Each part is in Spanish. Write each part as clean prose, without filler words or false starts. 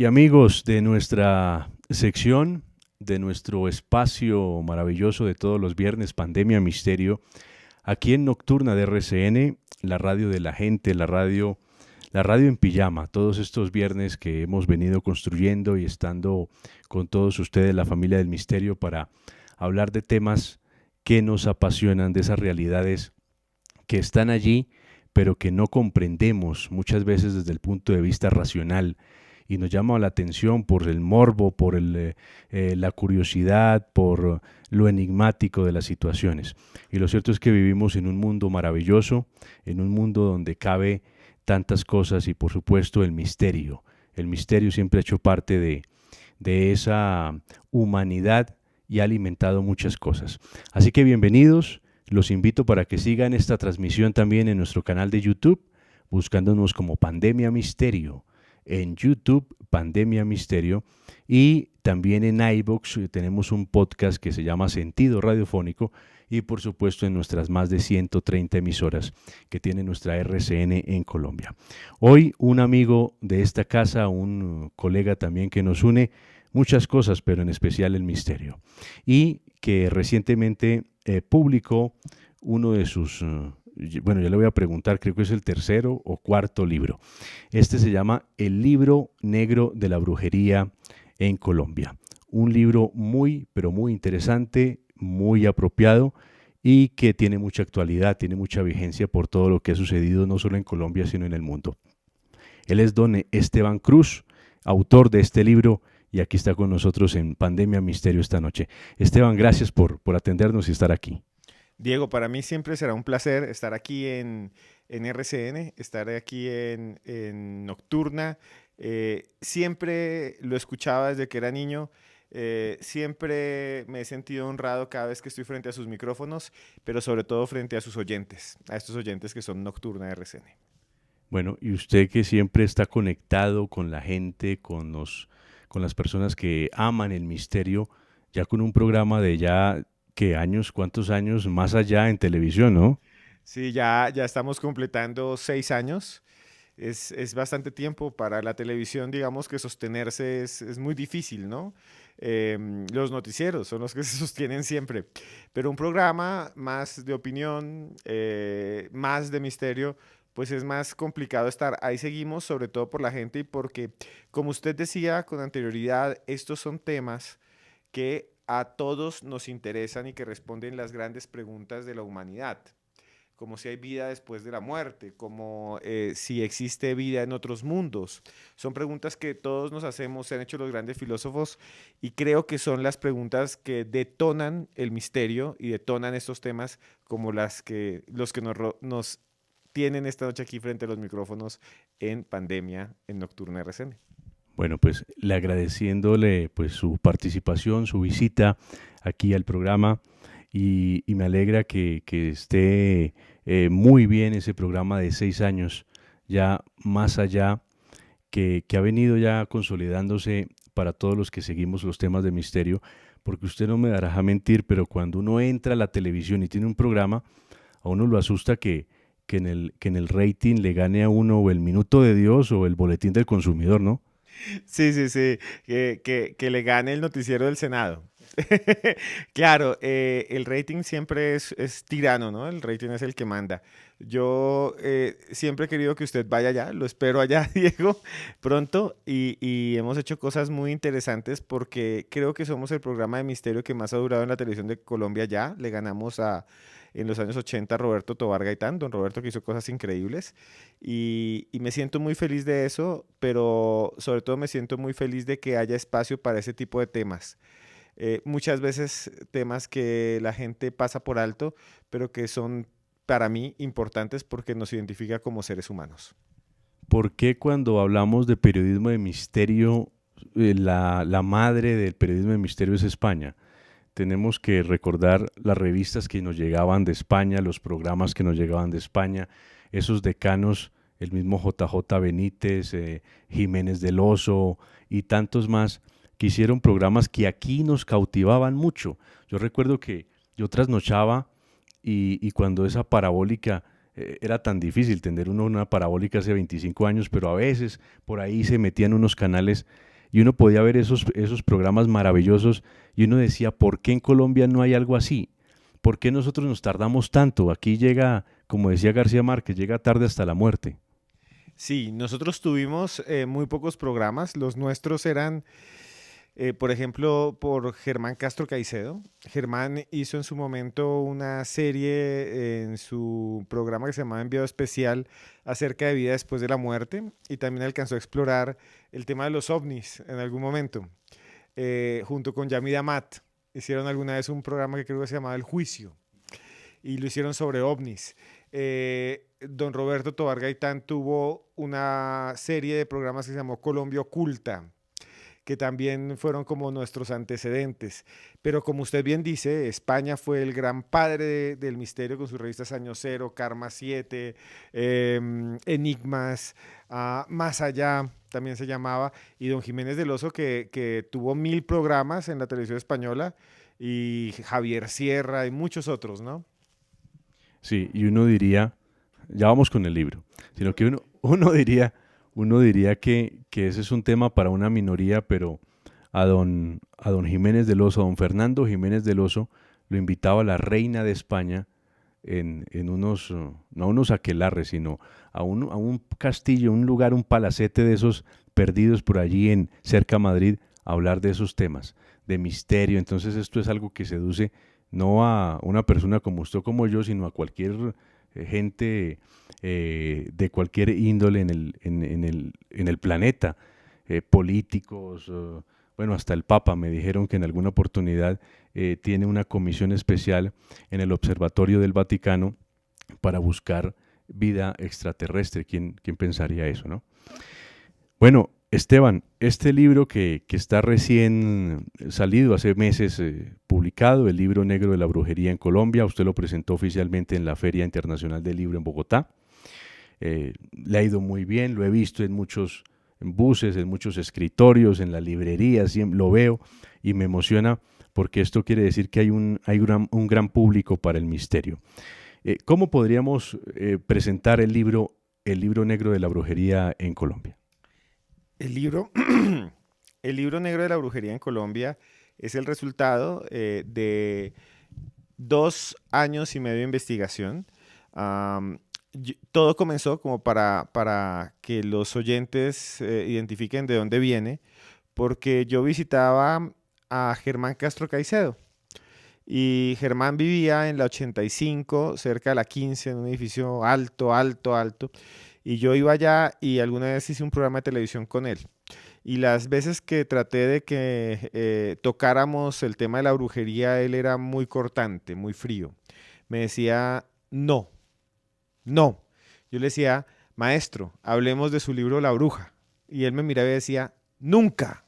Y amigos de nuestra sección, de nuestro espacio maravilloso de todos los viernes, Pandemia Misterio, aquí en Nocturna de RCN, la radio de la gente, la radio en pijama, todos estos viernes que hemos venido construyendo y estando con todos ustedes, la familia del misterio, para hablar de temas que nos apasionan, de esas realidades que están allí, pero que no comprendemos muchas veces desde el punto de vista racional, y nos llama la atención por el morbo, por la curiosidad, por lo enigmático de las situaciones. Y lo cierto es que vivimos en un mundo maravilloso, en un mundo donde cabe tantas cosas y por supuesto el misterio. El misterio siempre ha hecho parte de esa humanidad y ha alimentado muchas cosas. Así que bienvenidos, los invito para que sigan esta transmisión también en nuestro canal de YouTube, buscándonos como Pandemia Misterio. En YouTube, Pandemia Misterio, y también en iVoox tenemos un podcast que se llama Sentido Radiofónico, y por supuesto en nuestras más de 130 emisoras que tiene nuestra RCN en Colombia. Hoy un amigo de esta casa, un colega también que nos une muchas cosas, pero en especial el misterio, y que recientemente publicó uno de sus... Bueno, ya le voy a preguntar, creo que es el tercero o cuarto libro. Este se llama El Libro Negro de la Brujería en Colombia. Un libro muy, pero muy interesante, muy apropiado y que tiene mucha actualidad, tiene mucha vigencia por todo lo que ha sucedido no solo en Colombia, sino en el mundo. Él es don Esteban Cruz, autor de este libro, y aquí está con nosotros en Pandemia Misterio esta noche. Esteban, gracias por atendernos y estar aquí. Diego, para mí siempre será un placer estar aquí en RCN, estar aquí en Nocturna. Siempre lo escuchaba desde que era niño. Siempre me he sentido honrado cada vez que estoy frente a sus micrófonos, pero sobre todo frente a sus oyentes, a estos oyentes que son Nocturna RCN. Bueno, y usted que siempre está conectado con la gente, con las personas que aman el misterio, ya con un programa de ya... ¿Qué años, cuántos años más allá en televisión, no? Sí, ya estamos completando 6 años. Es bastante tiempo para la televisión, digamos que sostenerse es muy difícil, ¿no? Los noticieros son los que se sostienen siempre, pero un programa más de opinión, más de misterio, pues es más complicado estar. Ahí seguimos, sobre todo por la gente y porque, como usted decía con anterioridad, estos son temas que a todos nos interesan y que responden las grandes preguntas de la humanidad, como si hay vida después de la muerte, como si existe vida en otros mundos. Son preguntas que todos nos hacemos, se han hecho los grandes filósofos, y creo que son las preguntas que detonan el misterio y detonan estos temas como los que nos tienen esta noche aquí frente a los micrófonos en Pandemia en Nocturna RCN. Bueno, pues le agradeciéndole pues su participación, su visita aquí al programa, y me alegra que esté muy bien ese programa de 6 años, ya más allá, que ha venido ya consolidándose para todos los que seguimos los temas de misterio, porque usted no me dará a mentir, pero cuando uno entra a la televisión y tiene un programa, a uno lo asusta que en el rating le gane a uno o el Minuto de Dios o el Boletín del Consumidor, ¿no? Sí, sí, sí, que le gane el noticiero del Senado. Claro, el rating siempre es tirano, ¿no? El rating es el que manda. Yo siempre he querido que usted vaya allá, lo espero allá, Diego, pronto, y hemos hecho cosas muy interesantes porque creo que somos el programa de misterio que más ha durado en la televisión de Colombia ya. Le ganamos en los años 80 a Roberto Tobar Gaitán, don Roberto, que hizo cosas increíbles, y me siento muy feliz de eso, pero sobre todo me siento muy feliz de que haya espacio para ese tipo de temas. Muchas veces temas que la gente pasa por alto, pero que son para mí importantes porque nos identifica como seres humanos. ¿Por qué cuando hablamos de periodismo de misterio, la madre del periodismo de misterio es España? Tenemos que recordar las revistas que nos llegaban de España, los programas que nos llegaban de España, esos decanos, el mismo JJ Benítez, Jiménez del Oso y tantos más, que hicieron programas que aquí nos cautivaban mucho. Yo recuerdo que yo trasnochaba y cuando esa parabólica, era tan difícil tener una parabólica hace 25 años, pero a veces por ahí se metían unos canales y uno podía ver esos programas maravillosos y uno decía, ¿por qué en Colombia no hay algo así? ¿Por qué nosotros nos tardamos tanto? Aquí llega, como decía García Márquez, llega tarde hasta la muerte. Sí, nosotros tuvimos muy pocos programas. Los nuestros eran, por ejemplo, por Germán Castro Caicedo. Germán hizo en su momento una serie en su programa que se llamaba Enviado Especial acerca de vida después de la muerte y también alcanzó a explorar el tema de los ovnis en algún momento, junto con Yamid Amat. Hicieron alguna vez un programa que creo que se llamaba El Juicio y lo hicieron sobre ovnis. Don Roberto Tobar Gaitán tuvo una serie de programas que se llamó Colombia Oculta, que también fueron como nuestros antecedentes. Pero como usted bien dice, España fue el gran padre del misterio con sus revistas Año Cero, Karma 7, Enigmas, Más Allá también se llamaba, y don Jiménez del Oso que tuvo 1000 programas en la televisión española, y Javier Sierra y muchos otros, ¿no? Sí, y uno diría, ya vamos con el libro, sino que uno diría que ese es un tema para una minoría, pero a don Jiménez del Oso, a don Fernando Jiménez del Oso, lo invitaba la reina de España en unos, no a unos aquelarres, sino a un castillo, un lugar, un palacete de esos perdidos por allí en cerca a Madrid, a hablar de esos temas, de misterio. Entonces esto es algo que seduce no a una persona como usted o como yo, sino a cualquier gente de cualquier índole en el planeta, políticos, bueno, hasta el Papa me dijeron que en alguna oportunidad tiene una comisión especial en el Observatorio del Vaticano para buscar vida extraterrestre. ¿Quién pensaría eso, no? Bueno, Esteban, este libro que está recién salido, hace meses publicado, el libro negro de la brujería en Colombia, usted lo presentó oficialmente en la Feria Internacional del Libro en Bogotá. Le ha ido muy bien, lo he visto en buses, en muchos escritorios, en las librerías, lo veo y me emociona porque esto quiere decir que hay un gran público para el misterio. ¿Cómo podríamos presentar el libro negro de la brujería en Colombia? El libro, el libro negro de la brujería en Colombia es el resultado de 2 años y medio de investigación. Am, Todo comenzó como para que los oyentes identifiquen de dónde viene, porque yo visitaba a Germán Castro Caicedo. Y Germán vivía en la 85, cerca de la 15, en un edificio alto, alto, alto. Y yo iba allá y alguna vez hice un programa de televisión con él. Y las veces que traté de que tocáramos el tema de la brujería, él era muy cortante, muy frío. Me decía, no, no. Yo le decía, maestro, hablemos de su libro La Bruja. Y él me miraba y decía, nunca.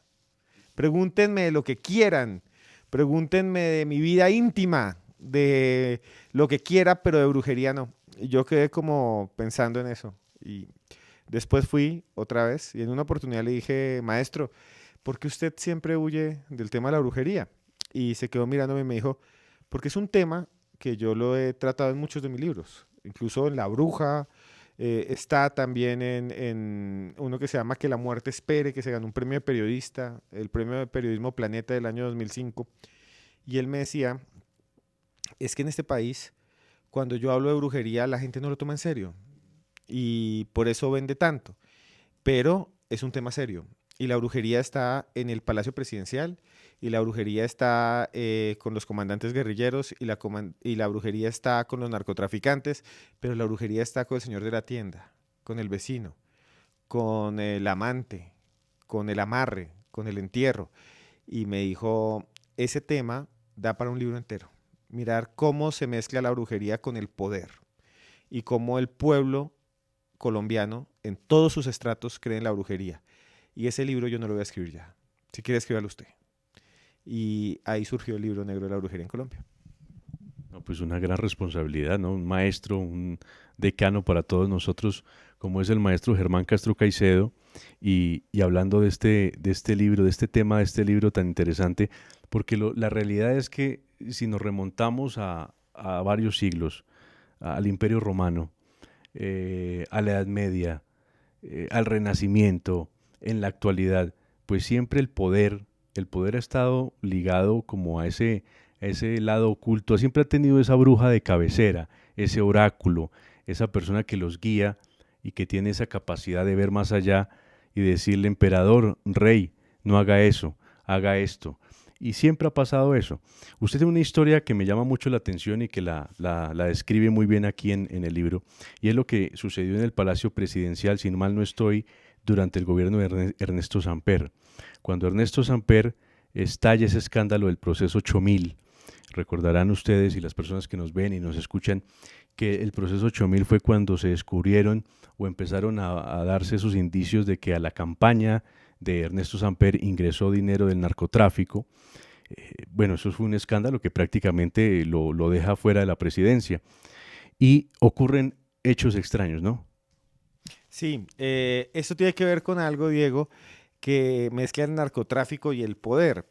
Pregúntenme de lo que quieran. Pregúntenme de mi vida íntima, de lo que quiera, pero de brujería no. Y yo quedé como pensando en eso. Y después fui otra vez y en una oportunidad le dije, maestro, ¿por qué usted siempre huye del tema de la brujería? Y se quedó mirándome y me dijo, porque es un tema que yo lo he tratado en muchos de mis libros, incluso en La Bruja. Está también en uno que se llama Que la muerte espere, que se ganó un premio de periodista, el premio de periodismo Planeta del año 2005. Y él me decía, es que en este país, cuando yo hablo de brujería, la gente no lo toma en serio y por eso vende tanto. Pero es un tema serio. Y la brujería está en el Palacio Presidencial, y la brujería está con los comandantes guerrilleros, y la brujería está con los narcotraficantes, pero la brujería está con el señor de la tienda, con el vecino, con el amante, con el amarre, con el entierro. Y me dijo, ese tema da para un libro entero. Mirar cómo se mezcla la brujería con el poder y cómo el pueblo colombiano en todos sus estratos cree en la brujería. Y ese libro yo no lo voy a escribir ya. Si quiere, escríbalo usted. Y ahí surgió el libro negro de la brujería en Colombia. No, pues una gran responsabilidad, ¿no? Un maestro, un decano para todos nosotros, como es el maestro Germán Castro Caicedo, y hablando de este libro, de este tema, de este libro tan interesante, porque la realidad es que si nos remontamos a varios siglos, al Imperio Romano, a la Edad Media, al Renacimiento, en la actualidad, pues siempre el poder ha estado ligado como a ese lado oculto, siempre ha tenido esa bruja de cabecera, ese oráculo, esa persona que los guía y que tiene esa capacidad de ver más allá y decirle, emperador, rey, no haga eso, haga esto. Y siempre ha pasado eso. Usted tiene una historia que me llama mucho la atención y que la describe muy bien aquí en el libro, y es lo que sucedió en el Palacio Presidencial, si mal no estoy, durante el gobierno de Ernesto Samper. Cuando Ernesto Samper estalla ese escándalo del proceso 8000, recordarán ustedes y las personas que nos ven y nos escuchan que el proceso 8000 fue cuando se descubrieron o empezaron a darse esos indicios de que a la campaña de Ernesto Samper ingresó dinero del narcotráfico. Bueno, eso fue un escándalo que prácticamente lo deja fuera de la presidencia. Y ocurren hechos extraños, ¿no? Sí, esto tiene que ver con algo, Diego, que mezcla el narcotráfico y el poder.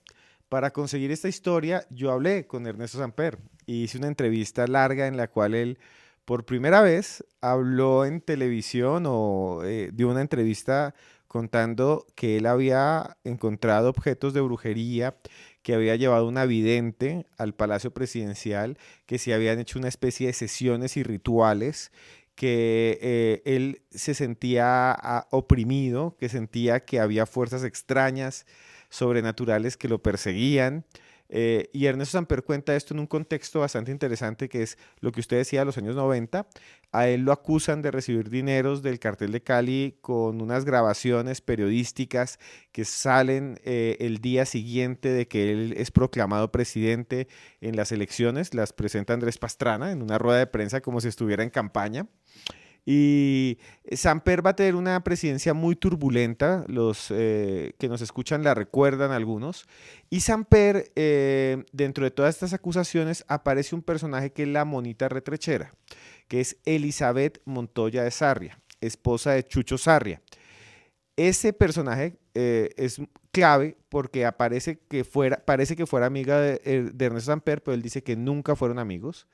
Para conseguir esta historia, yo hablé con Ernesto Samper y hice una entrevista larga en la cual él, por primera vez, habló en televisión o dio una entrevista contando que él había encontrado objetos de brujería, que había llevado una vidente al Palacio Presidencial, que se habían hecho una especie de sesiones y rituales, que él se sentía oprimido, que sentía que había fuerzas extrañas, sobrenaturales que lo perseguían. Y Ernesto Samper cuenta esto en un contexto bastante interesante, que es lo que usted decía de los años 90. A él lo acusan de recibir dineros del cartel de Cali con unas grabaciones periodísticas que salen el día siguiente de que él es proclamado presidente en las elecciones. Las presenta Andrés Pastrana en una rueda de prensa como si estuviera en campaña. Y Samper va a tener una presidencia muy turbulenta, los que nos escuchan la recuerdan algunos. Y Samper, dentro de todas estas acusaciones, aparece un personaje que es la monita retrechera, que es Elizabeth Montoya de Sarria, esposa de Chucho Sarria. Ese personaje es clave porque parece que fuera amiga de Ernesto Samper, pero él dice que nunca fueron amigos,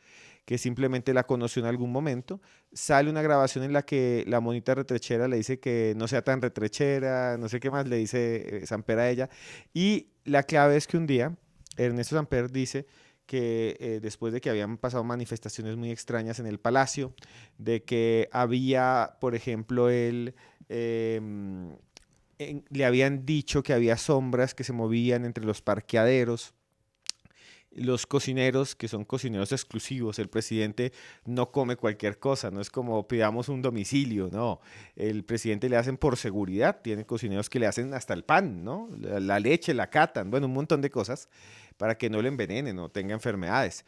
que simplemente la conoció en algún momento. Sale una grabación en la que la monita retrechera le dice que no sea tan retrechera, no sé qué más le dice Samper a ella. Y la clave es que un día Ernesto Samper dice que después de que habían pasado manifestaciones muy extrañas en el palacio, de que había, por ejemplo, él le habían dicho que había sombras que se movían entre los parqueaderos. Los cocineros, que son cocineros exclusivos, el presidente no come cualquier cosa, no es como pidamos un domicilio, no. El presidente le hacen por seguridad, tiene cocineros que le hacen hasta el pan, ¿no? La leche, la catan, bueno, un montón de cosas para que no le envenenen o tenga enfermedades.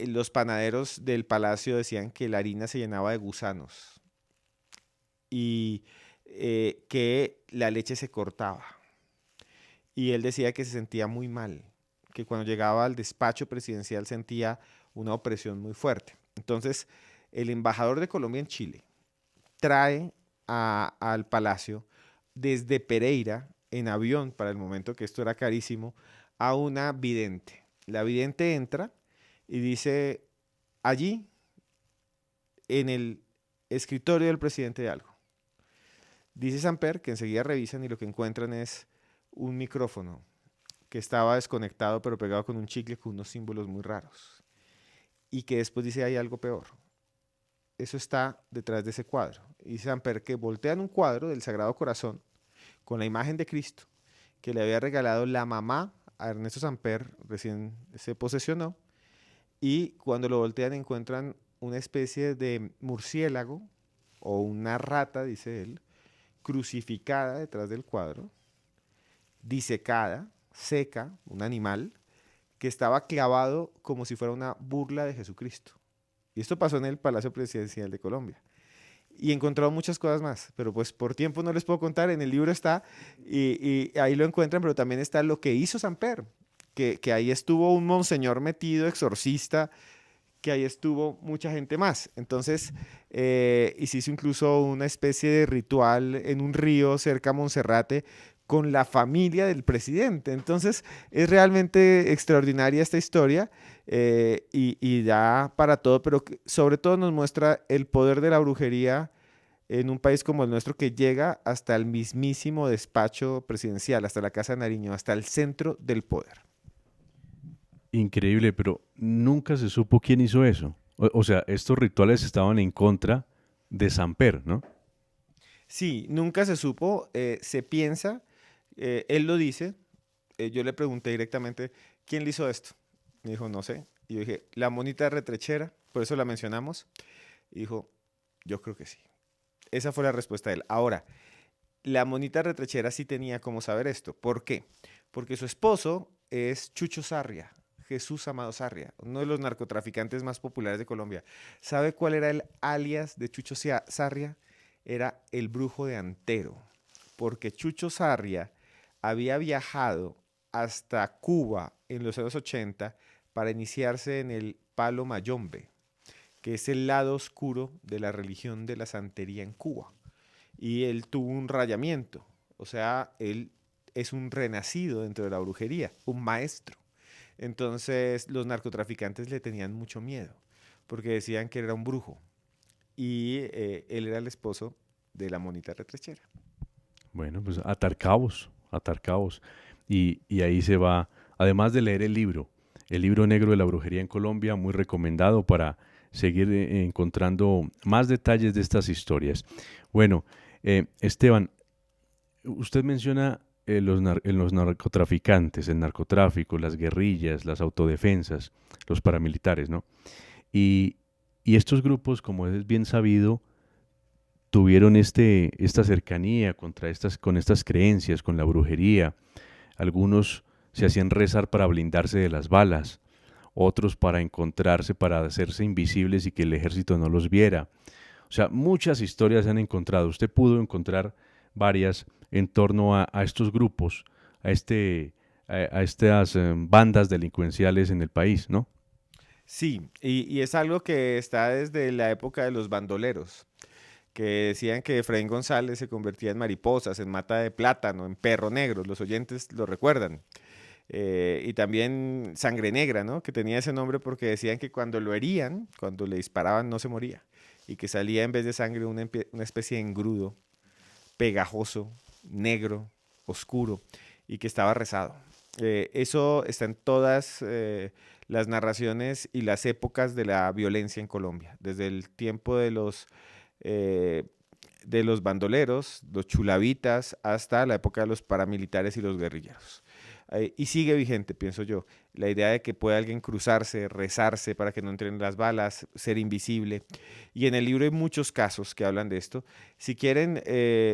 Los panaderos del palacio decían que la harina se llenaba de gusanos y que la leche se cortaba. Y él decía que se sentía muy mal, que cuando llegaba al despacho presidencial sentía una opresión muy fuerte. Entonces, el embajador de Colombia en Chile trae al palacio desde Pereira, en avión, para el momento que esto era carísimo, a una vidente. La vidente entra y dice, allí, en el escritorio del presidente de algo. Dice Samper que enseguida revisan y lo que encuentran es un micrófono que estaba desconectado pero pegado con un chicle con unos símbolos muy raros. Y que después dice, hay algo peor. Eso está detrás de ese cuadro. Y dice Samper que voltean un cuadro del Sagrado Corazón con la imagen de Cristo que le había regalado la mamá a Ernesto Samper, recién se posesionó, y cuando lo voltean encuentran una especie de murciélago o una rata, dice él, crucificada detrás del cuadro, disecada, seca, un animal, que estaba clavado como si fuera una burla de Jesucristo. Y esto pasó en el Palacio Presidencial de Colombia. Y he encontrado muchas cosas más, pero pues por tiempo no les puedo contar. En el libro está, y ahí lo encuentran, pero también está lo que hizo Samper, que ahí estuvo un monseñor metido, exorcista, que ahí estuvo mucha gente más. Entonces, y se hizo incluso una especie de ritual en un río cerca a Monserrate con la familia del presidente. Entonces, es realmente extraordinaria esta historia y da para todo, pero sobre todo nos muestra el poder de la brujería en un país como el nuestro que llega hasta el mismísimo despacho presidencial, hasta la Casa de Nariño, hasta el centro del poder. Increíble, pero nunca se supo quién hizo eso. O sea, estos rituales estaban en contra de Samper, ¿no? Sí, nunca se supo, se piensa, él lo dice, yo le pregunté directamente, ¿quién le hizo esto? Me dijo, no sé. Y yo dije, la monita retrechera, por eso la mencionamos. Y dijo, yo creo que sí. Esa fue la respuesta de él. Ahora, la monita retrechera sí tenía cómo saber esto. ¿Por qué? Porque su esposo es Chucho Sarria, Jesús Amado Sarria, uno de los narcotraficantes más populares de Colombia. ¿Sabe cuál era el alias de Chucho Sarria? Era el brujo de Antero, porque Chucho Sarria había viajado hasta Cuba en los años 80 para iniciarse en el palo mayombe, que es el lado oscuro de la religión de la santería en Cuba. Y él tuvo un rayamiento, o sea, él es un renacido dentro de la brujería, un maestro. Entonces los narcotraficantes le tenían mucho miedo, porque decían que era un brujo. Y él era el esposo de la monita retrechera. Bueno, pues atar cabos, atar cabos. Y ahí se va, además de leer el libro negro de la brujería en Colombia, muy recomendado para seguir encontrando más detalles de estas historias. Bueno, Esteban, usted menciona los narcotraficantes, el narcotráfico, las guerrillas, las autodefensas, los paramilitares, ¿no? Y, y estos grupos, como es bien sabido, tuvieron esta cercanía con estas creencias, con la brujería. Algunos se hacían rezar para blindarse de las balas, otros para encontrarse, para hacerse invisibles y que el ejército no los viera. O sea, muchas historias se han encontrado. Usted pudo encontrar varias en torno a estos grupos, a estas bandas delincuenciales en el país, ¿no? Sí, y es algo que está desde la época de los bandoleros, que decían que Efraín González se convertía en mariposas, en mata de plátano, en perro negro. Los oyentes lo recuerdan. Y también Sangre Negra, ¿no? Que tenía ese nombre porque decían que cuando lo herían, cuando le disparaban, no se moría. Y que salía en vez de sangre una especie de engrudo, pegajoso, negro, oscuro, y que estaba rezado. Eso está en todas las narraciones y las épocas de la violencia en Colombia, desde el tiempo eh, de los bandoleros, los chulavitas, hasta la época de los paramilitares y los guerrilleros. Y sigue vigente, pienso yo, la idea de que pueda alguien cruzarse, rezarse para que no entren las balas, ser invisible. Y en el libro hay muchos casos que hablan de esto. Si quieren,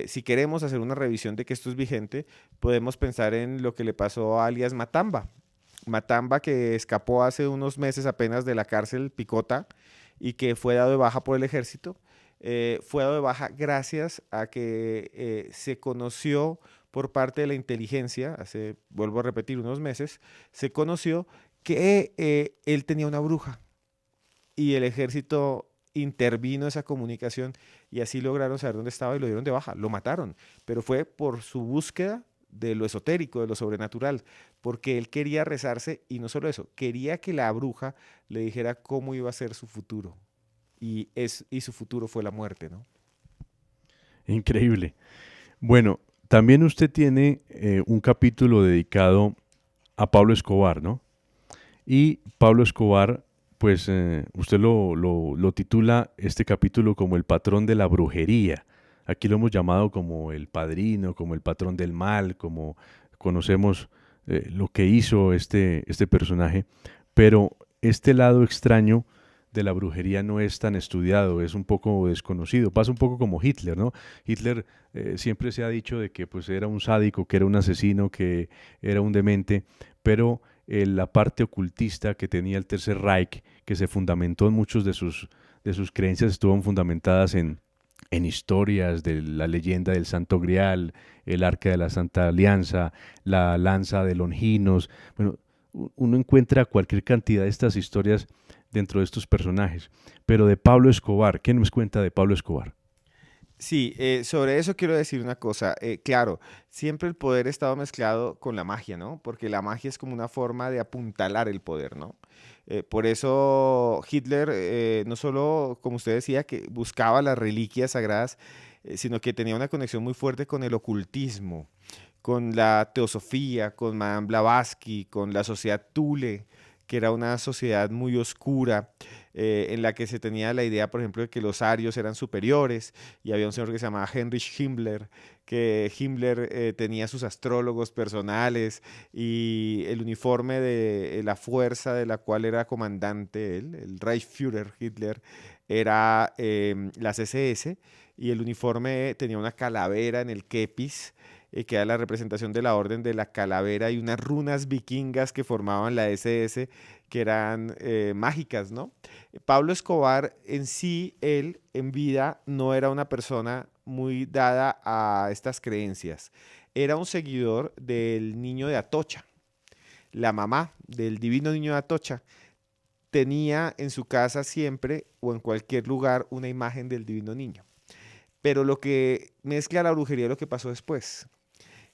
si queremos hacer una revisión de que esto es vigente, podemos pensar en lo que le pasó a alias Matamba. Matamba, que escapó hace unos meses apenas de la cárcel Picota y que fue dado de baja por el ejército. Fue dado de baja gracias a que se conoció por parte de la inteligencia, hace, vuelvo a repetir, unos meses, se conoció que él tenía una bruja y el ejército intervino esa comunicación y así lograron saber dónde estaba y lo dieron de baja, lo mataron, pero fue por su búsqueda de lo esotérico, de lo sobrenatural, porque él quería rezarse y no solo eso, quería que la bruja le dijera cómo iba a ser su futuro y su futuro fue la muerte, ¿no? Increíble. Bueno, también usted tiene un capítulo dedicado a Pablo Escobar, ¿no? Y Pablo Escobar, pues usted lo titula este capítulo como el patrón de la brujería. Aquí lo hemos llamado como el padrino, como el patrón del mal, como conocemos lo que hizo este personaje. Pero este lado extraño de la brujería no es tan estudiado, es un poco desconocido. Pasa un poco como Hitler, ¿no? Hitler siempre se ha dicho de que pues era un sádico, que era un asesino, que era un demente, pero la parte ocultista que tenía el Tercer Reich, que se fundamentó en muchos de sus creencias, estuvieron fundamentadas en historias de la leyenda del Santo Grial, el Arca de la Santa Alianza, la lanza de Longinos. Bueno, uno encuentra cualquier cantidad de estas historias dentro de estos personajes. Pero de Pablo Escobar, ¿qué nos cuenta de Pablo Escobar? Sí, sobre eso quiero decir una cosa. Claro, siempre el poder ha estado mezclado con la magia, ¿no? Porque la magia es como una forma de apuntalar el poder, ¿no? Por eso Hitler, no solo, como usted decía, que buscaba las reliquias sagradas, sino que tenía una conexión muy fuerte con el ocultismo, con la teosofía, con Madame Blavatsky, con la sociedad Thule, que era una sociedad muy oscura, en la que se tenía la idea, por ejemplo, de que los arios eran superiores, y había un señor que se llamaba Heinrich Himmler, que Himmler tenía sus astrólogos personales, y el uniforme de la fuerza de la cual era comandante él, el Reichsführer Hitler, era las SS, y el uniforme tenía una calavera en el kepis, que era la representación de la orden de la calavera, y unas runas vikingas que formaban la SS, que eran mágicas, ¿no? Pablo Escobar en sí, él en vida no era una persona muy dada a estas creencias. Era un seguidor del niño de Atocha. La mamá del divino niño de Atocha tenía en su casa siempre o en cualquier lugar una imagen del divino niño. Pero lo que mezcla la brujería es lo que pasó después.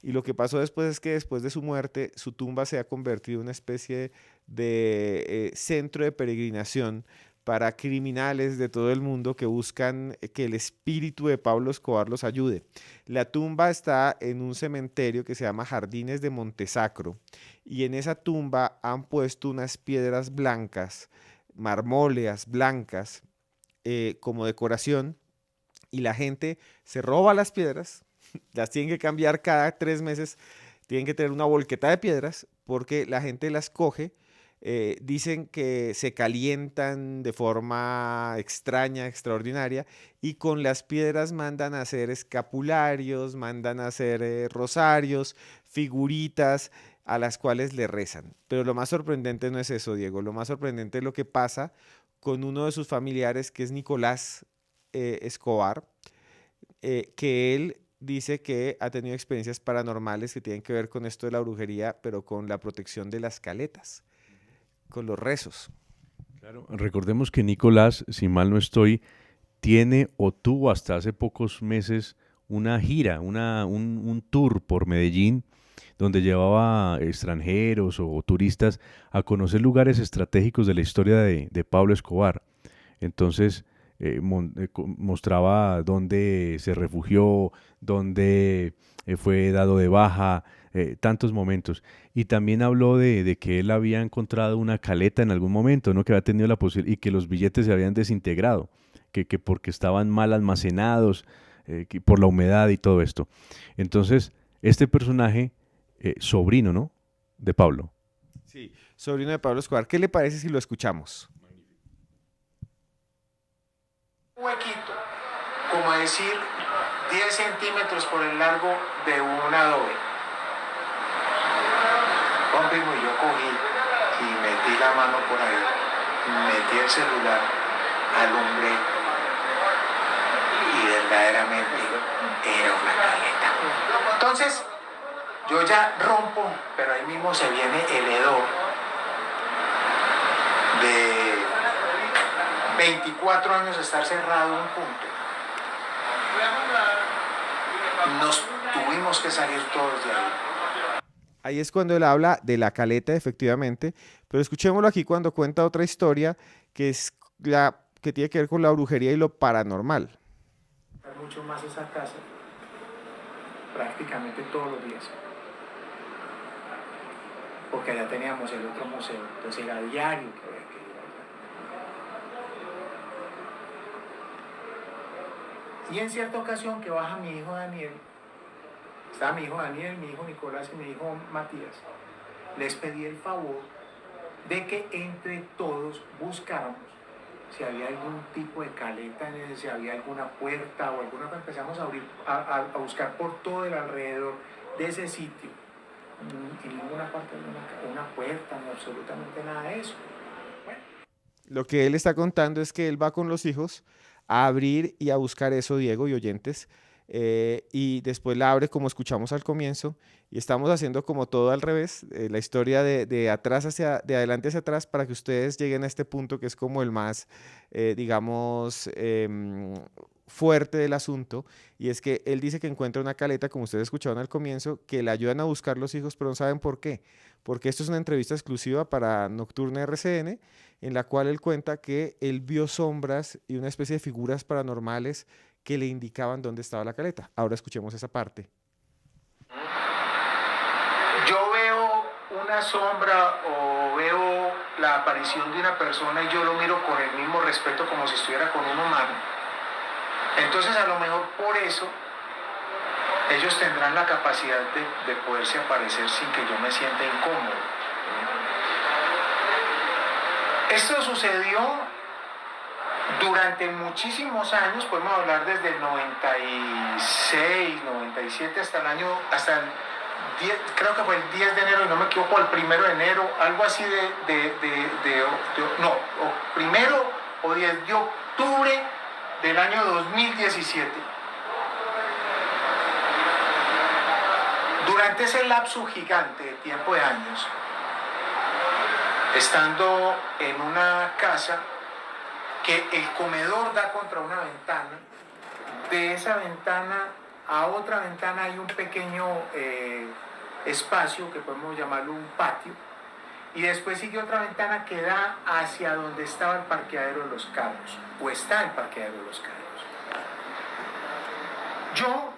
Y lo que pasó después es que después de su muerte, su tumba se ha convertido en una especie de centro de peregrinación para criminales de todo el mundo que buscan que el espíritu de Pablo Escobar los ayude. La tumba está en un cementerio que se llama Jardines de Montesacro, y en esa tumba han puesto unas piedras blancas, marmóleas blancas, como decoración, y la gente se roba las piedras, las tienen que cambiar cada 3 meses, tienen que tener una volqueta de piedras porque la gente las coge, dicen que se calientan de forma extraña, extraordinaria, y con las piedras mandan a hacer escapularios, mandan a hacer rosarios, figuritas a las cuales le rezan. Pero lo más sorprendente no es eso, Diego, lo más sorprendente es lo que pasa con uno de sus familiares, que es Nicolás Escobar, que él dice que ha tenido experiencias paranormales que tienen que ver con esto de la brujería, pero con la protección de las caletas, con los rezos. Claro, recordemos que Nicolás, si mal no estoy, tiene o tuvo hasta hace pocos meses una gira, un tour por Medellín, donde llevaba extranjeros o turistas a conocer lugares estratégicos de la historia de Pablo Escobar. Entonces, mostraba dónde se refugió, dónde fue dado de baja, tantos momentos. Y también habló de que él había encontrado una caleta en algún momento, ¿no? Que había tenido la posibilidad y que los billetes se habían desintegrado, que porque estaban mal almacenados, por la humedad y todo esto. Entonces, este personaje, sobrino, ¿no? De Pablo. Sí, sobrino de Pablo Escobar. ¿Qué le parece si lo escuchamos? Huequito, como decir 10 centímetros por el largo de un adobe. Don Primo, yo cogí y metí la mano por ahí, metí el celular, alumbré, y verdaderamente era una caleta. Entonces, yo ya rompo, pero ahí mismo se viene el hedor de 24 años de estar cerrado en un punto. Nos tuvimos que salir todos de ahí. Ahí es cuando él habla de la caleta, efectivamente, pero escuchémoslo aquí cuando cuenta otra historia que es la que tiene que ver con la brujería y lo paranormal. Mucho más esa casa, prácticamente todos los días, porque allá teníamos el otro museo, entonces era diario que había que ir allá. Y en cierta ocasión que baja mi hijo Daniel, estaba mi hijo Daniel, mi hijo Nicolás y mi hijo Matías, les pedí el favor de que entre todos buscáramos si había algún tipo de caleta, si había alguna puerta o alguna cosa. Empezamos a buscar por todo el alrededor de ese sitio. En ninguna parte había una puerta, ni absolutamente nada de eso. Bueno. Lo que él está contando es que él va con los hijos a abrir y a buscar eso, Diego y oyentes, y después la abre como escuchamos al comienzo, y estamos haciendo como todo al revés, la historia de adelante hacia atrás, para que ustedes lleguen a este punto que es como el más, digamos, fuerte del asunto, y es que él dice que encuentra una caleta, como ustedes escucharon al comienzo, que le ayudan a buscar los hijos, pero no saben por qué, porque esto es una entrevista exclusiva para Nocturna RCN, en la cual él cuenta que él vio sombras y una especie de figuras paranormales que le indicaban dónde estaba la caleta. Ahora escuchemos esa parte. Yo veo una sombra o veo la aparición de una persona y yo lo miro con el mismo respeto como si estuviera con un humano. Entonces a lo mejor por eso ellos tendrán la capacidad de poderse aparecer sin que yo me sienta incómodo. Esto sucedió durante muchísimos años, podemos hablar desde el 96, 97 hasta el 10, creo que fue el 10 de enero, y no me equivoco, el 1 de enero, algo así primero o 10 de octubre del año 2017. Durante ese lapso gigante de tiempo de años, estando en una casa que el comedor da contra una ventana, de esa ventana a otra ventana hay un pequeño espacio que podemos llamarlo un patio, y después sigue otra ventana que da hacia donde estaba el parqueadero de los carros, o está el parqueadero de los carros. Yo,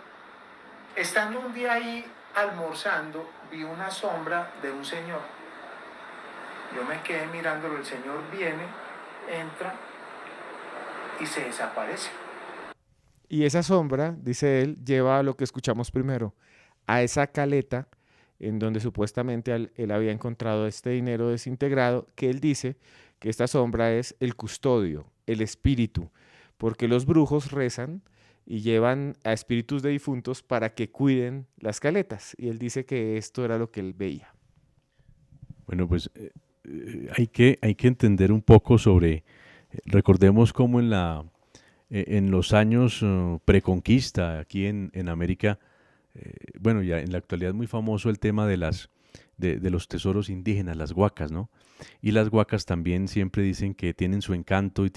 estando un día ahí almorzando, vi una sombra de un señor. Yo me quedé mirándolo, el señor viene, entra y se desaparece. Y esa sombra, dice él, lleva a lo que escuchamos primero, a esa caleta en donde supuestamente él había encontrado este dinero desintegrado, que él dice que esta sombra es el custodio, el espíritu, porque los brujos rezan y llevan a espíritus de difuntos para que cuiden las caletas. Y él dice que esto era lo que él veía. Bueno, pues hay que entender un poco sobre, recordemos cómo en los años preconquista aquí en América, bueno, ya en la actualidad es muy famoso el tema de los tesoros indígenas, las huacas, ¿no? Y las huacas también siempre dicen que tienen su encanto y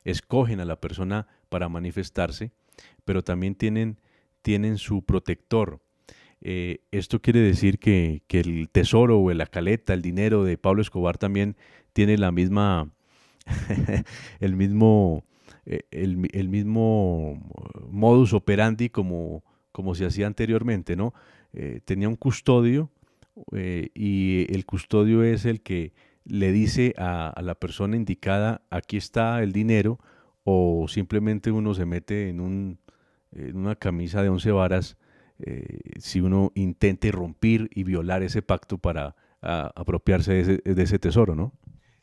escogen a la persona para manifestarse, pero también tienen su protector. Esto quiere decir que el tesoro o la caleta, el dinero de Pablo Escobar también tiene la misma, el mismo modus operandi como se hacía anteriormente, ¿no? Tenía un custodio y el custodio es el que le dice a la persona indicada, aquí está el dinero, o simplemente uno se mete en una camisa de 11 varas si uno intente romper y violar ese pacto para apropiarse de ese tesoro, ¿no?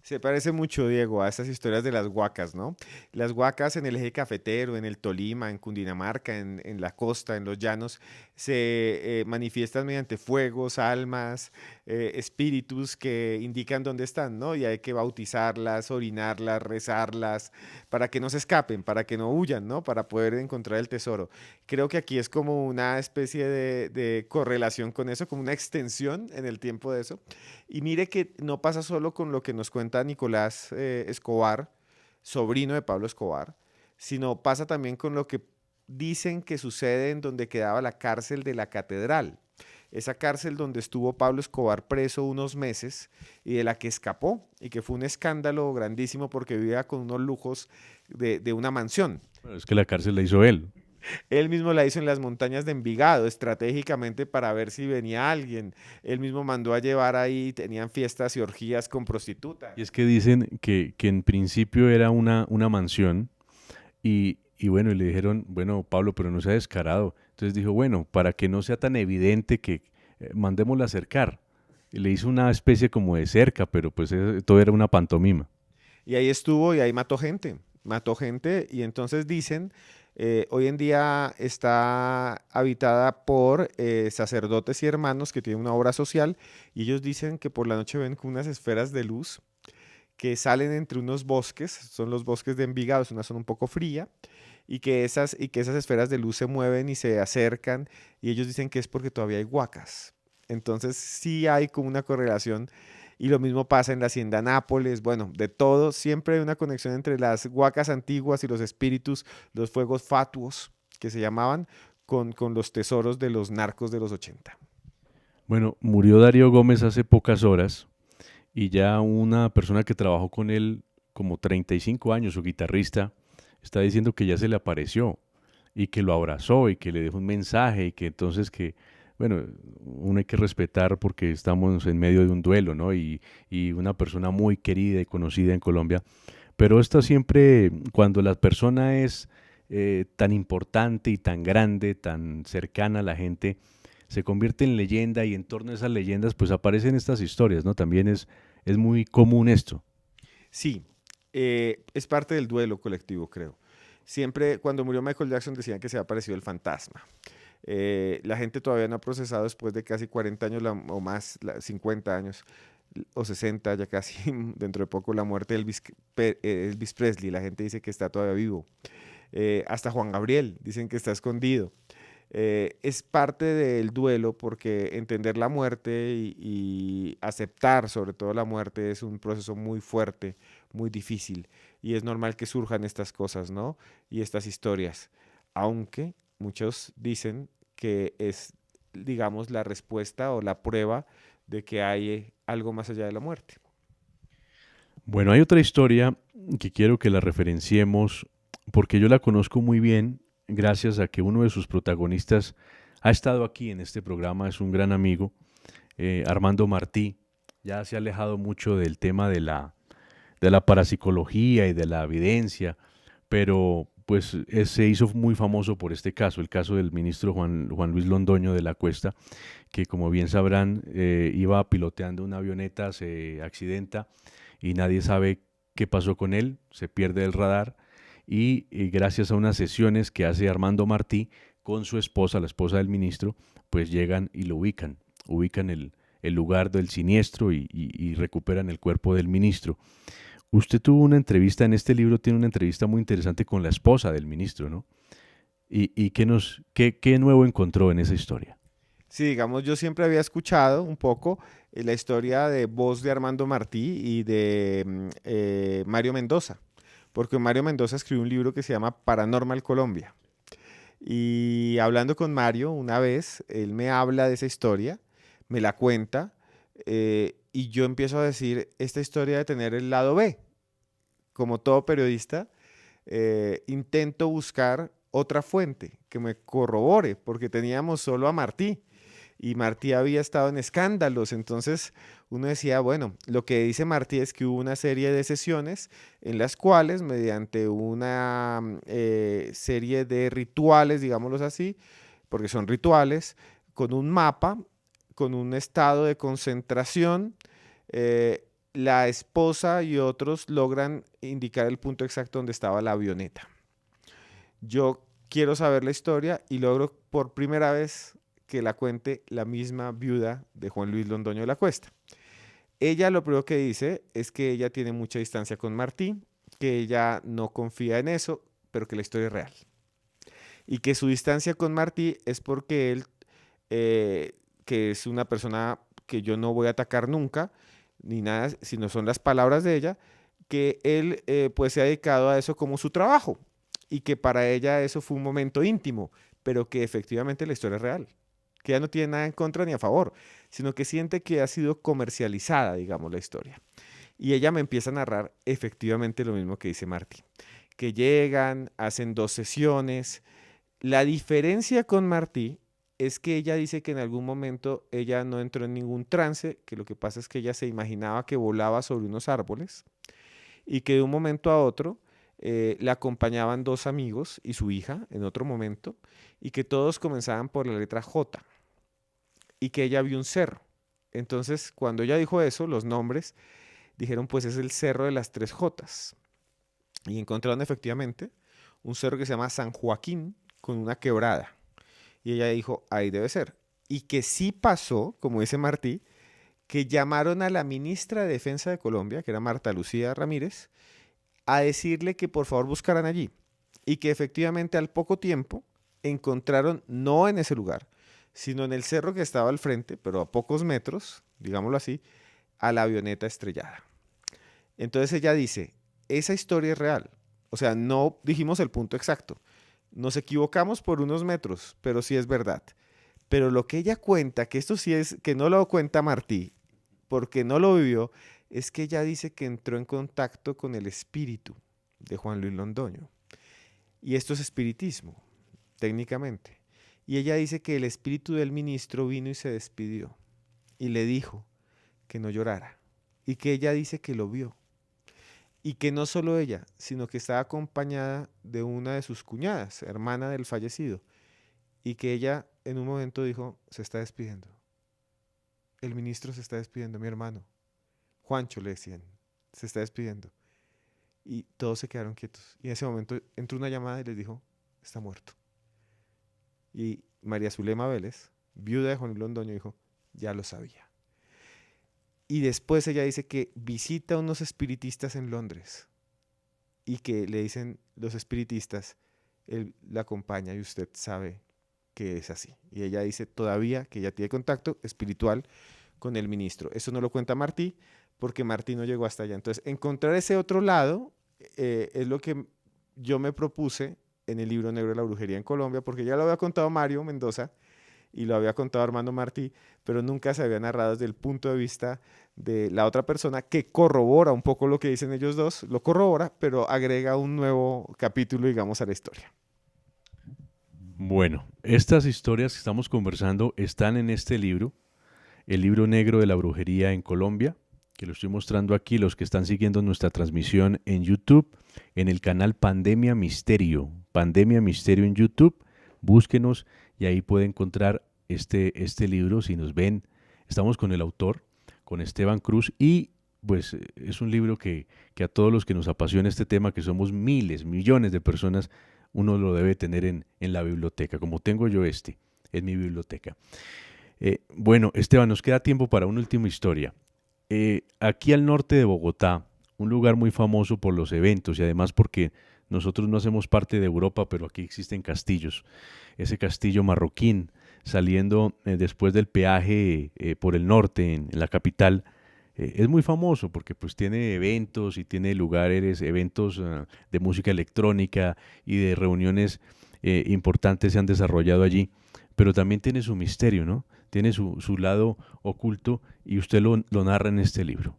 Se parece mucho, Diego, a estas historias de las huacas, ¿no? Las huacas en el eje cafetero, en el Tolima, en Cundinamarca, en la costa, en los llanos, se manifiestan mediante fuegos, almas, espíritus que indican dónde están, ¿no? Y hay que bautizarlas, orinarlas, rezarlas, para que no se escapen, para que no huyan, ¿no? Para poder encontrar el tesoro. Creo que aquí es como una especie de correlación con eso, como una extensión en el tiempo de eso. Y mire que no pasa solo con lo que nos cuenta Nicolás Escobar, sobrino de Pablo Escobar, sino pasa también con lo que dicen que sucede en donde quedaba la cárcel de la Catedral. Esa cárcel donde estuvo Pablo Escobar preso unos meses y de la que escapó, y que fue un escándalo grandísimo porque vivía con unos lujos de una mansión. Bueno, es que la cárcel la hizo él. Él mismo la hizo en las montañas de Envigado, estratégicamente para ver si venía alguien. Él mismo mandó a llevar ahí, tenían fiestas y orgías con prostitutas. Y es que dicen que en principio era una mansión y bueno, y le dijeron, bueno, Pablo, pero no sea descarado. Entonces dijo, bueno, para que no sea tan evidente que mandémosla acercar. Y le hizo una especie como de cerca, pero pues todo era una pantomima. Y ahí estuvo y ahí mató gente y entonces dicen... hoy en día está habitada por sacerdotes y hermanos que tienen una obra social, y ellos dicen que por la noche ven con unas esferas de luz que salen entre unos bosques, son los bosques de Envigado, es una zona un poco fría, y que esas esferas de luz se mueven y se acercan, y ellos dicen que es porque todavía hay huacas. Entonces sí hay como una correlación. Y lo mismo pasa en la hacienda Nápoles, bueno, de todo, siempre hay una conexión entre las huacas antiguas y los espíritus, los fuegos fatuos, que se llamaban, con los tesoros de los narcos de los 80. Bueno, murió Darío Gómez hace pocas horas y ya una persona que trabajó con él como 35 años, su guitarrista, está diciendo que ya se le apareció. y que lo abrazó y que le dejó un mensaje y que entonces que, bueno, uno hay que respetar porque estamos en medio de un duelo, ¿no? Y una persona muy querida y conocida en Colombia. Pero esto siempre, cuando la persona es tan importante y tan grande, tan cercana a la gente, se convierte en leyenda y en torno a esas leyendas pues aparecen estas historias, ¿no? También es muy común esto. Sí, es parte del duelo colectivo, creo. Siempre cuando murió Michael Jackson decían que se había aparecido el fantasma. La gente todavía no ha procesado después de casi 40 años o más, 50 años o 60, ya casi dentro de poco, la muerte de Elvis Presley. La gente dice que está todavía vivo. Hasta Juan Gabriel dicen que está escondido. Es parte del duelo porque entender la muerte y aceptar sobre todo la muerte es un proceso muy fuerte, muy difícil y es normal que surjan estas cosas, ¿no? Y estas historias, aunque muchos dicen que es, digamos, la respuesta o la prueba de que hay algo más allá de la muerte. Bueno, hay otra historia que quiero que la referenciemos porque yo la conozco muy bien gracias a que uno de sus protagonistas ha estado aquí en este programa, es un gran amigo, Armando Martí. Ya se ha alejado mucho del tema de la parapsicología y de la evidencia, pero pues se hizo muy famoso por este caso, el caso del ministro Juan Luis Londoño de la Cuesta, que como bien sabrán iba piloteando una avioneta, se accidenta y nadie sabe qué pasó con él, se pierde el radar y gracias a unas sesiones que hace Armando Martí con su esposa, la esposa del ministro, pues llegan y lo ubican el lugar del siniestro y recuperan el cuerpo del ministro. Usted tuvo una entrevista en este libro, tiene una entrevista muy interesante con la esposa del ministro, ¿no? ¿Y qué nuevo encontró en esa historia? Sí, digamos, yo siempre había escuchado un poco la historia de voz de Armando Martí y de Mario Mendoza, porque Mario Mendoza escribió un libro que se llama Paranormal Colombia. Y hablando con Mario una vez, él me habla de esa historia, me la cuenta, y yo empiezo a decir esta historia de tener el lado B. Como todo periodista, intento buscar otra fuente que me corrobore, porque teníamos solo a Martí y Martí había estado en escándalos, entonces uno decía, bueno, lo que dice Martí es que hubo una serie de sesiones en las cuales, mediante una serie de rituales, digámoslos así, porque son rituales, con un mapa, con un estado de concentración, la esposa y otros logran indicar el punto exacto donde estaba la avioneta. Yo quiero saber la historia y logro por primera vez que la cuente la misma viuda de Juan Luis Londoño de la Cuesta. Ella lo primero que dice es que ella tiene mucha distancia con Martí, que ella no confía en eso, pero que la historia es real. Y que su distancia con Martí es porque él, que es una persona que yo no voy a atacar nunca, ni nada, sino son las palabras de ella, que él pues se ha dedicado a eso como su trabajo y que para ella eso fue un momento íntimo, pero que efectivamente la historia es real, que ella no tiene nada en contra ni a favor, sino que siente que ha sido comercializada, digamos, la historia. Y ella me empieza a narrar efectivamente lo mismo que dice Martí, que llegan, hacen 2 sesiones. La diferencia con Martí es que ella dice que en algún momento ella no entró en ningún trance, que lo que pasa es que ella se imaginaba que volaba sobre unos árboles y que de un momento a otro la acompañaban 2 amigos y su hija en otro momento y que todos comenzaban por la letra J y que ella vio un cerro. Entonces, cuando ella dijo eso, los nombres dijeron, pues es el cerro de las 3 Jotas. Y encontraron efectivamente un cerro que se llama San Joaquín con una quebrada. Y ella dijo, ahí debe ser. Y que sí pasó, como dice Martí, que llamaron a la ministra de Defensa de Colombia, que era Marta Lucía Ramírez, a decirle que por favor buscaran allí. Y que efectivamente al poco tiempo encontraron, no en ese lugar, sino en el cerro que estaba al frente, pero a pocos metros, digámoslo así, a la avioneta estrellada. Entonces ella dice, esa historia es real. O sea, no dijimos el punto exacto. Nos equivocamos por unos metros, pero sí es verdad. Pero lo que ella cuenta, que esto sí es, que no lo cuenta Martí, porque no lo vivió, es que ella dice que entró en contacto con el espíritu de Juan Luis Londoño. Y esto es espiritismo. técnicamente. Y ella dice que el espíritu del ministro vino y se despidió y le dijo que no llorara y que ella dice que lo vio y que no solo ella, sino que estaba acompañada de una de sus cuñadas, hermana del fallecido, y que ella en un momento dijo, se está despidiendo. El ministro se está despidiendo, mi hermano. Juancho le decían, se está despidiendo. Y todos se quedaron quietos. Y en ese momento entró una llamada y les dijo, está muerto. Y María Zulema Vélez, viuda de Juan Luis Londoño, dijo, ya lo sabía. Y después ella dice que visita a unos espiritistas en Londres y que le dicen los espiritistas, él la acompaña y usted sabe que es así. Y ella dice todavía que ella tiene contacto espiritual con el ministro. Eso no lo cuenta Martí porque Martí no llegó hasta allá. Entonces, encontrar ese otro lado es lo que yo me propuse en el libro negro de la brujería en Colombia, porque ya lo había contado Mario Mendoza y lo había contado Armando Martí, pero nunca se había narrado desde el punto de vista de la otra persona que corrobora un poco lo que dicen ellos dos, lo corrobora, pero agrega un nuevo capítulo, digamos, a la historia. Bueno, estas historias que estamos conversando están en este libro, el libro negro de la brujería en Colombia, que lo estoy mostrando aquí, los que están siguiendo nuestra transmisión en YouTube, en el canal Pandemia Misterio en YouTube, búsquenos y ahí puede encontrar este libro. Si nos ven, estamos con el autor, con Esteban Cruz, y pues es un libro que a todos los que nos apasiona este tema, que somos miles, millones de personas, uno lo debe tener en la biblioteca, como tengo yo en mi biblioteca. Bueno, Esteban, nos queda tiempo para una última historia. Aquí al norte de Bogotá, un lugar muy famoso por los eventos y además porque nosotros no hacemos parte de Europa, pero aquí existen castillos. Ese castillo Marroquín, saliendo después del peaje por el norte, en la capital, es muy famoso porque pues tiene eventos y tiene lugares, eventos de música electrónica y de reuniones importantes se han desarrollado allí, pero también tiene su misterio, ¿no? Tiene su lado oculto y usted lo narra en este libro.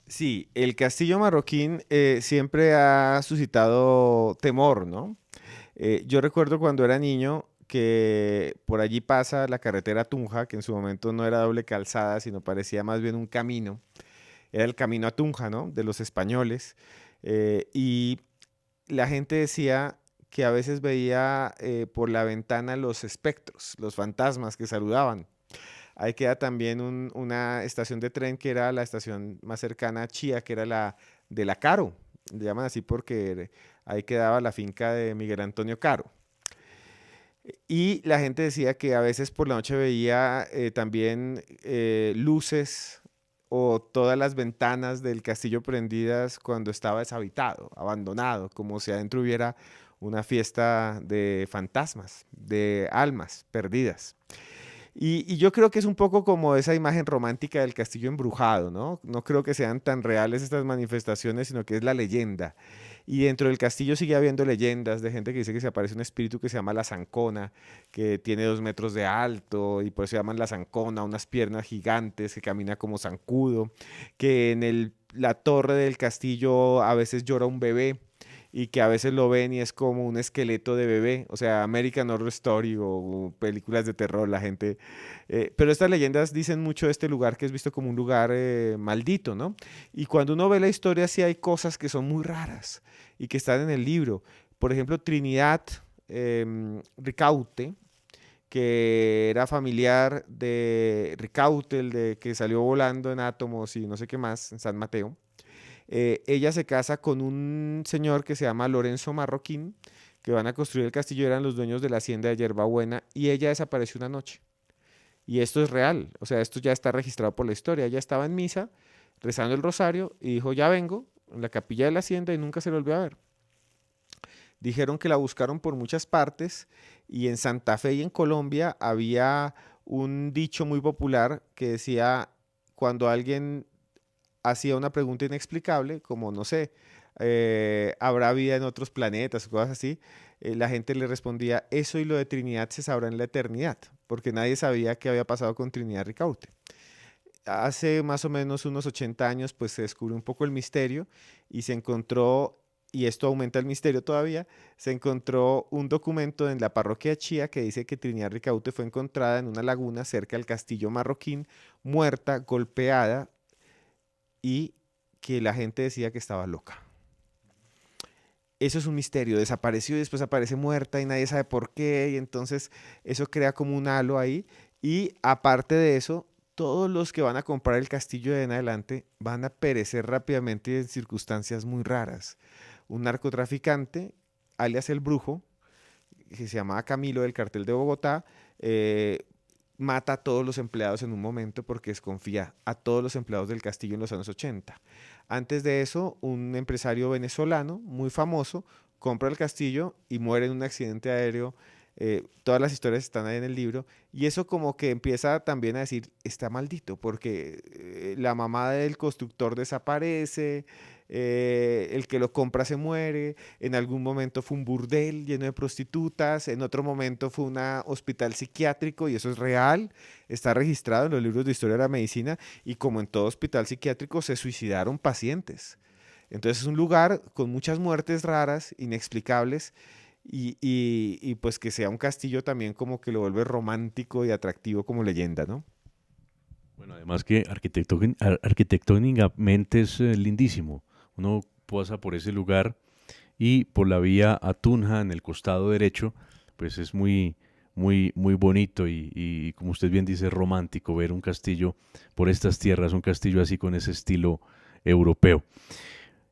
Sí, el castillo Marroquín siempre ha suscitado temor, ¿no? Yo recuerdo cuando era niño que por allí pasa la carretera Tunja, que en su momento no era doble calzada, sino parecía más bien un camino. Era el camino a Tunja, ¿no? De los españoles. Y la gente decía que a veces veía por la ventana los espectros, los fantasmas que saludaban. Ahí queda también una estación de tren que era la estación más cercana a Chía, que era la de la Caro. Le llaman así porque ahí quedaba la finca de Miguel Antonio Caro. Y la gente decía que a veces por la noche veía también luces o todas las ventanas del castillo prendidas cuando estaba deshabitado, abandonado, como si adentro hubiera una fiesta de fantasmas, de almas perdidas. Y yo creo que es un poco como esa imagen romántica del castillo embrujado, ¿no? No creo que sean tan reales estas manifestaciones, sino que es la leyenda. Y dentro del castillo sigue habiendo leyendas de gente que dice que se aparece un espíritu que se llama la Zancona, que tiene 2 metros de alto y por eso se llaman la Zancona, unas piernas gigantes, que camina como zancudo, que en la torre del castillo a veces llora un bebé y que a veces lo ven y es como un esqueleto de bebé, o sea, American Horror Story o películas de terror, la gente. Pero estas leyendas dicen mucho de este lugar que es visto como un lugar maldito, ¿no? Y cuando uno ve la historia, sí hay cosas que son muy raras y que están en el libro. Por ejemplo, Trinidad Ricaute, que era familiar de Ricaute, el de que salió volando en átomos y no sé qué más, en San Mateo. Ella se casa con un señor que se llama Lorenzo Marroquín, que van a construir el castillo, eran los dueños de la hacienda de Yerbabuena, y ella desapareció una noche. Y esto es real, o sea, esto ya está registrado por la historia. Ella estaba en misa, rezando el rosario, y dijo, ya vengo, en la capilla de la hacienda, y nunca se lo volvió a ver. Dijeron que la buscaron por muchas partes, y en Santa Fe y en Colombia había un dicho muy popular que decía, cuando alguien hacía una pregunta inexplicable, como no sé, ¿habrá vida en otros planetas o cosas así? La gente le respondía, eso y lo de Trinidad se sabrá en la eternidad, porque nadie sabía qué había pasado con Trinidad Ricaute. Hace más o menos unos 80 años, pues se descubrió un poco el misterio y se encontró y esto aumenta el misterio todavía, se encontró un documento en la parroquia de Chía que dice que Trinidad Ricaurte fue encontrada en una laguna cerca del castillo Marroquín, muerta, golpeada, y que la gente decía que estaba loca. Eso es un misterio, desapareció y después aparece muerta y nadie sabe por qué, y entonces eso crea como un halo ahí. Y aparte de eso, todos los que van a comprar el castillo de en adelante van a perecer rápidamente en circunstancias muy raras. Un narcotraficante, alias el Brujo, que se llamaba Camilo del cartel de Bogotá, eh, mata a todos los empleados en un momento porque desconfía a todos los empleados del castillo en los años 80. Antes de eso, un empresario venezolano muy famoso compra el castillo y muere en un accidente aéreo. Todas las historias están ahí en el libro y eso como que empieza también a decir, está maldito porque la mamá del constructor desaparece, el que lo compra se muere, en algún momento fue un burdel lleno de prostitutas, en otro momento fue un hospital psiquiátrico y eso es real, está registrado en los libros de historia de la medicina y como en todo hospital psiquiátrico se suicidaron pacientes. Entonces es un lugar con muchas muertes raras, inexplicables y pues que sea un castillo también como que lo vuelve romántico y atractivo como leyenda, ¿no? Bueno, además que arquitectónicamente es lindísimo. Uno pasa por ese lugar y por la vía a Tunja en el costado derecho, pues es muy bonito y como usted bien dice, romántico ver un castillo por estas tierras, un castillo así con ese estilo europeo.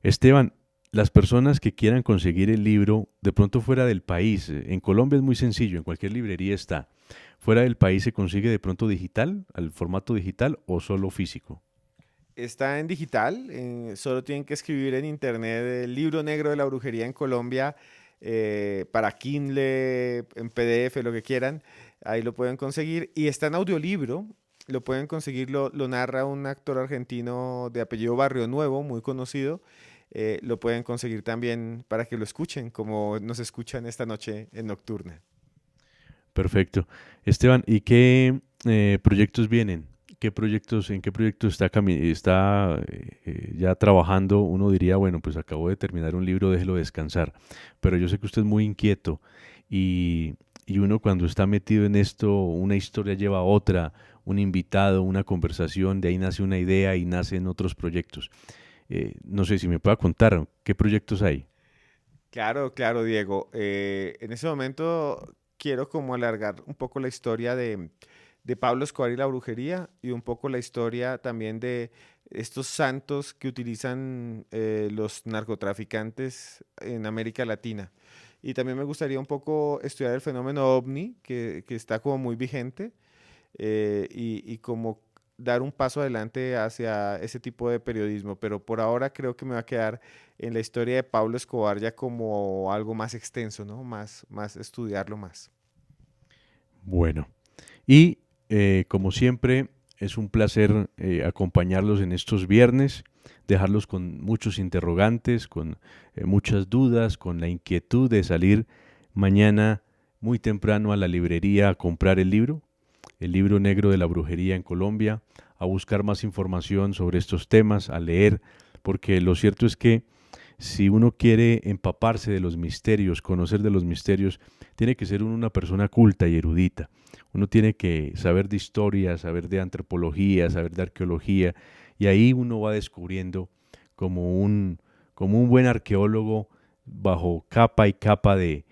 Esteban, las personas que quieran conseguir el libro de pronto fuera del país, en Colombia es muy sencillo, en cualquier librería está. Fuera del país se consigue de pronto digital, al formato digital o solo físico. Está en digital, solo tienen que escribir en internet el libro negro de la brujería en Colombia para Kindle, en PDF, lo que quieran. Ahí lo pueden conseguir. Y está en audiolibro, lo pueden conseguir, lo narra un actor argentino de apellido Barrio Nuevo, muy conocido. Lo pueden conseguir también para que lo escuchen, como nos escuchan esta noche en Nocturna. Perfecto. Esteban, ¿y qué proyectos vienen? ¿En qué proyectos está ya trabajando? Uno diría, bueno, pues acabo de terminar un libro, déjelo descansar. Pero yo sé que usted es muy inquieto y uno cuando está metido en esto, una historia lleva a otra, un invitado, una conversación, de ahí nace una idea y nacen otros proyectos. No sé si me pueda contar qué proyectos hay. Claro, claro, Diego. En ese momento quiero como alargar un poco la historia de Pablo Escobar y la brujería y un poco la historia también de estos santos que utilizan los narcotraficantes en América Latina. Y también me gustaría un poco estudiar el fenómeno ovni, que está como muy vigente, y como dar un paso adelante hacia ese tipo de periodismo. Pero por ahora creo que me va a quedar en la historia de Pablo Escobar ya como algo más extenso, ¿no? Más estudiarlo más. Bueno, y como siempre, es un placer acompañarlos en estos viernes, dejarlos con muchos interrogantes, con muchas dudas, con la inquietud de salir mañana muy temprano a la librería a comprar el libro negro de la brujería en Colombia, a buscar más información sobre estos temas, a leer, porque lo cierto es que si uno quiere empaparse de los misterios, conocer de los misterios, tiene que ser uno una persona culta y erudita. Uno tiene que saber de historia, saber de antropología, saber de arqueología, y ahí uno va descubriendo como un buen arqueólogo bajo capa y capa de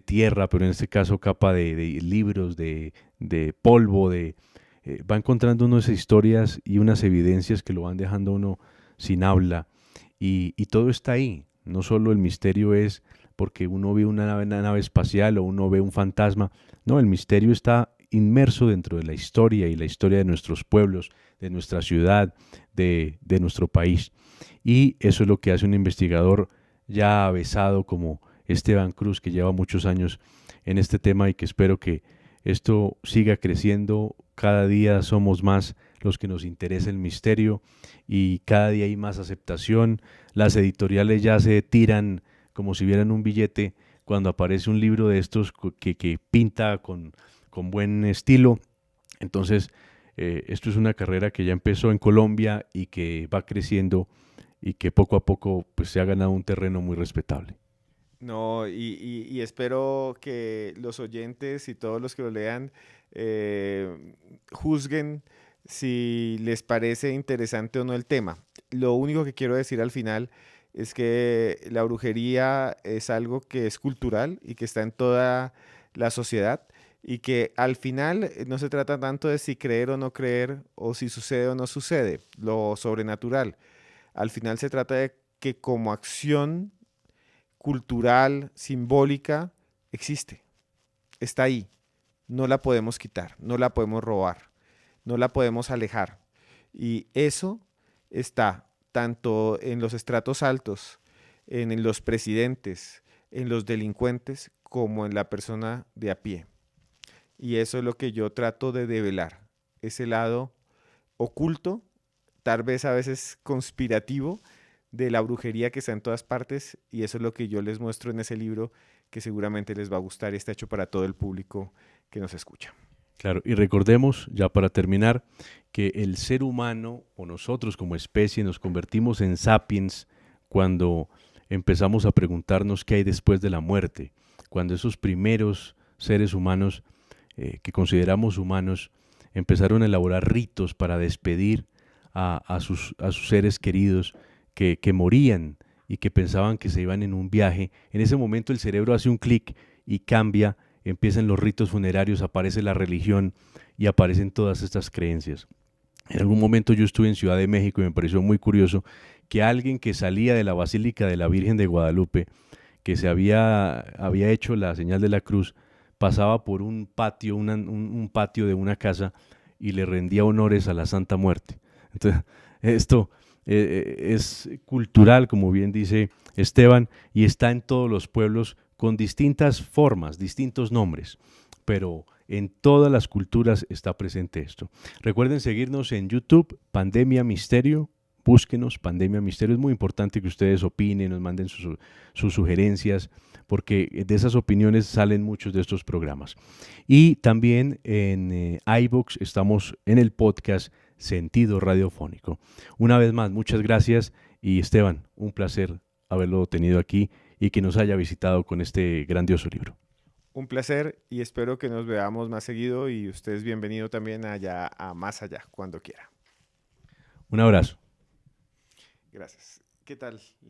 tierra, pero en este caso capa de libros, de polvo, va encontrando unas historias y unas evidencias que lo van dejando uno sin habla y todo está ahí. No solo el misterio es porque uno ve una nave espacial o uno ve un fantasma. No, el misterio está inmerso dentro de la historia y la historia de nuestros pueblos, de nuestra ciudad, de nuestro país. Y eso es lo que hace un investigador ya avesado como Esteban Cruz, que lleva muchos años en este tema y que espero que esto siga creciendo. Cada día somos más los que nos interesa el misterio y cada día hay más aceptación. Las editoriales ya se tiran como si vieran un billete cuando aparece un libro de estos que pinta con buen estilo. Entonces, esto es una carrera que ya empezó en Colombia y que va creciendo y que poco a poco pues, se ha ganado un terreno muy respetable. No, y espero que los oyentes y todos los que lo lean juzguen si les parece interesante o no el tema. Lo único que quiero decir al final es que la brujería es algo que es cultural y que está en toda la sociedad y que al final no se trata tanto de si creer o no creer o si sucede o no sucede, lo sobrenatural. Al final se trata de que como acción cultural, simbólica, existe, está ahí, no la podemos quitar, no la podemos robar, no la podemos alejar. Y eso está tanto en los estratos altos, en los presidentes, en los delincuentes, como en la persona de a pie. Y eso es lo que yo trato de develar, ese lado oculto, tal vez a veces conspirativo, de la brujería que está en todas partes, y eso es lo que yo les muestro en ese libro, que seguramente les va a gustar y está hecho para todo el público que nos escucha. Claro, y recordemos, ya para terminar, que el ser humano o nosotros como especie nos convertimos en sapiens cuando empezamos a preguntarnos qué hay después de la muerte, cuando esos primeros seres humanos que consideramos humanos empezaron a elaborar ritos para despedir a sus seres queridos que morían y que pensaban que se iban en un viaje. En ese momento el cerebro hace un clic y cambia, empiezan los ritos funerarios, aparece la religión y aparecen todas estas creencias. En algún momento yo estuve en Ciudad de México y me pareció muy curioso que alguien que salía de la Basílica de la Virgen de Guadalupe, que se había hecho la señal de la cruz, pasaba por un patio, un patio de una casa y le rendía honores a la Santa Muerte. Entonces, esto es cultural, como bien dice Esteban, y está en todos los pueblos con distintas formas, distintos nombres, pero en todas las culturas está presente esto. Recuerden seguirnos en YouTube, Pandemia Misterio. Búsquenos, Pandemia Misterio. Es muy importante que ustedes opinen, nos manden sus sugerencias, porque de esas opiniones salen muchos de estos programas. Y también en iVoox estamos en el podcast Sentido Radiofónico. Una vez más, muchas gracias y Esteban, un placer haberlo tenido aquí y que nos haya visitado con este grandioso libro. Un placer y espero que nos veamos más seguido y usted es bienvenido también allá a Más Allá, cuando quiera. Un abrazo. Gracias. ¿Qué tal?